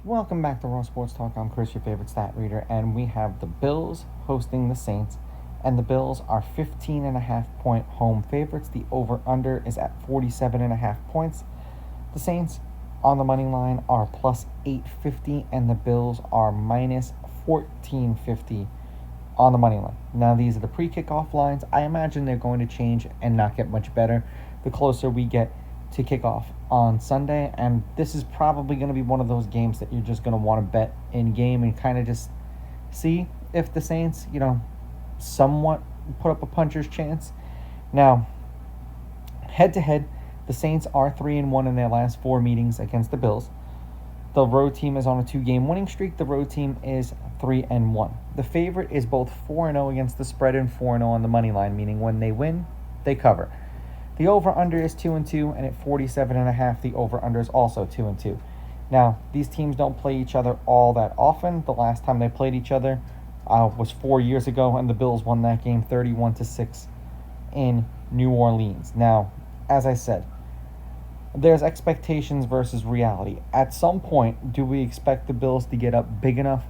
Welcome back to Raw Sports Talk. I'm Chris, your favorite stat reader, and we have the Bills hosting the Saints, and the Bills are 15.5-point home favorites. The over-under is at 47.5 points. The Saints on the money line are plus 850, and the Bills are minus 1450 on the money line. Now, these are the pre-kickoff lines. I imagine they're going to change and not get much better the closer we get to kickoff on Sunday, and this is probably going to be one of those games that you're just going to want to bet in game and kind of just see if the Saints, somewhat put up a puncher's chance. Now, head to head, the Saints are 3-1 in their last 4 meetings against the Bills. The road team is on a 2-game winning streak. The road team is 3-1. The favorite is both 4-0 against the spread and 4-0 on the money line, meaning when they win, they cover. The over-under is 2-2, and at 47.5, the over-under is also 2-2. Now, these teams don't play each other all that often. The last time they played each other was 4 years ago, and the Bills won that game 31-6 in New Orleans. Now, as I said, there's expectations versus reality. At some point, do we expect the Bills to get up big enough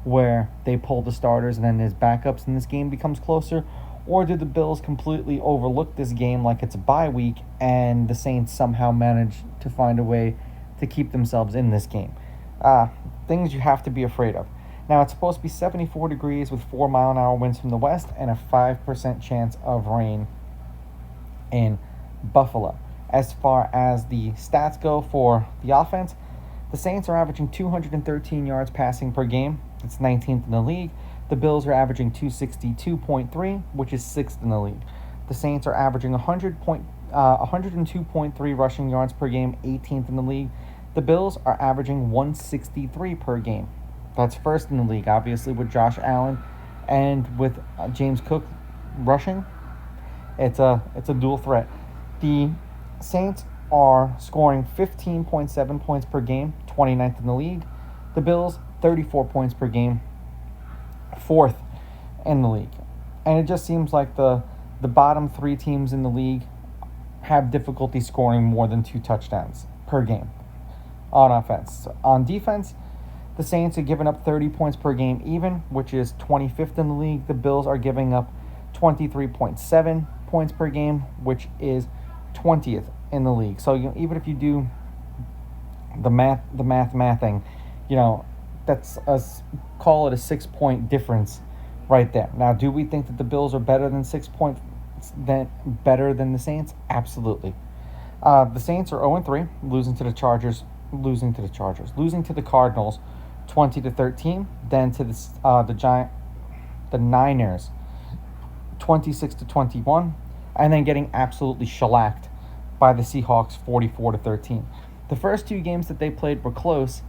where they pull the starters and then there's backups and this game becomes closer? Or do the Bills completely overlook this game like it's a bye week and the Saints somehow manage to find a way to keep themselves in this game? Things you have to be afraid of. Now, it's supposed to be 74 degrees with 4-mile-an-hour winds from the west and a 5% chance of rain in Buffalo. As far as the stats go for the offense, the Saints are averaging 213 yards passing per game. It's 19th in the league. The Bills are averaging 262.3, which is 6th in the league. The Saints are averaging 102.3 rushing yards per game, 18th in the league. The Bills are averaging 163 per game. That's first in the league, obviously, with Josh Allen and with James Cook rushing. It's a dual threat. The Saints are scoring 15.7 points per game, 29th in the league. The Bills, 34 points per game, 4th in the league. And it just seems like the bottom 3 teams in the league have difficulty scoring more than 2 touchdowns per game on offense. On defense, the Saints are giving up 30 points per game even, which is 25th in the league. The Bills are giving up 23.7 points per game, which is 20th in the league. So even if you do the mathing, that's call it a 6-point difference right there. Now, do we think that the Bills are better than 6 points better than the Saints? Absolutely. The Saints are 0-3, losing to the Cardinals 20-13, then to the Niners 26-21, and then getting absolutely shellacked by the Seahawks 44-13. The first 2 games that they played were close,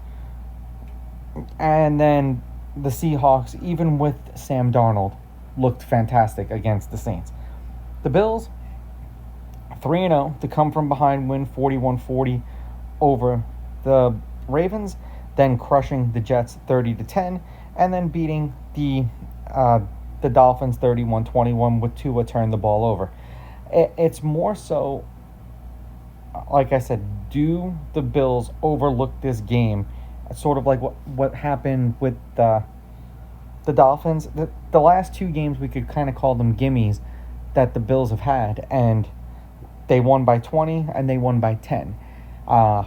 and then the Seahawks, even with Sam Darnold, looked fantastic against the Saints. The Bills, 3-0 to come from behind win 41-40 over the Ravens, then crushing the Jets 30-10, and then beating the Dolphins 31-21 with Tua turn the ball over. It's more so, like I said, do the Bills overlook this game? Sort of like what happened with the Dolphins. The last 2 games, we could kind of call them gimmies that the Bills have had, and they won by 20 and they won by 10. I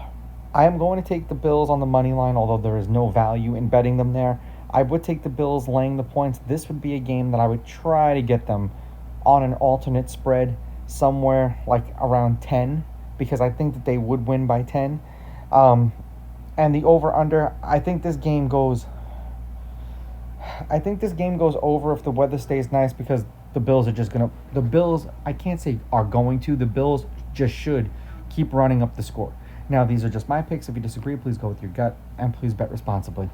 am going to take the Bills on the money line, although there is no value in betting them there. I would take the Bills laying the points. This would be a game that I would try to get them on an alternate spread somewhere like around 10, because I think that they would win by 10. And the over-under, I think this game goes over if the weather stays nice, because the Bills I can't say are going to, the Bills just should keep running up the score. Now, these are just my picks. If you disagree, please go with your gut, and please bet responsibly.